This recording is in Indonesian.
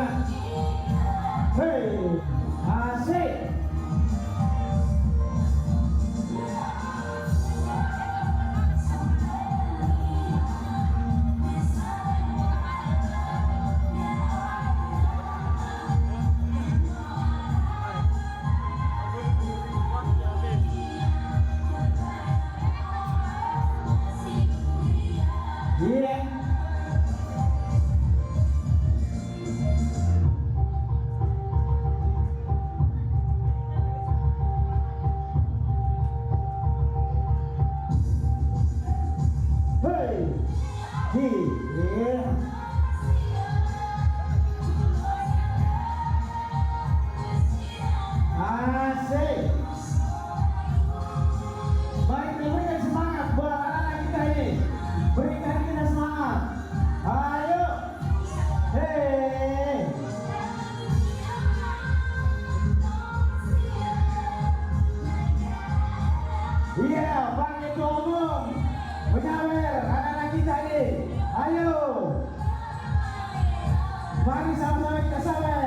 silakan. Hei, asik. Iya. Hei, iya. Asik. Baik, berikan semangat buat anak-anak kita ini. Berikan kita semangat. Ayo. Hei. Iya, Bang Ketua Umum menyawer anak-anak kita ini. Ayo. Mari sama-sama kita sawer.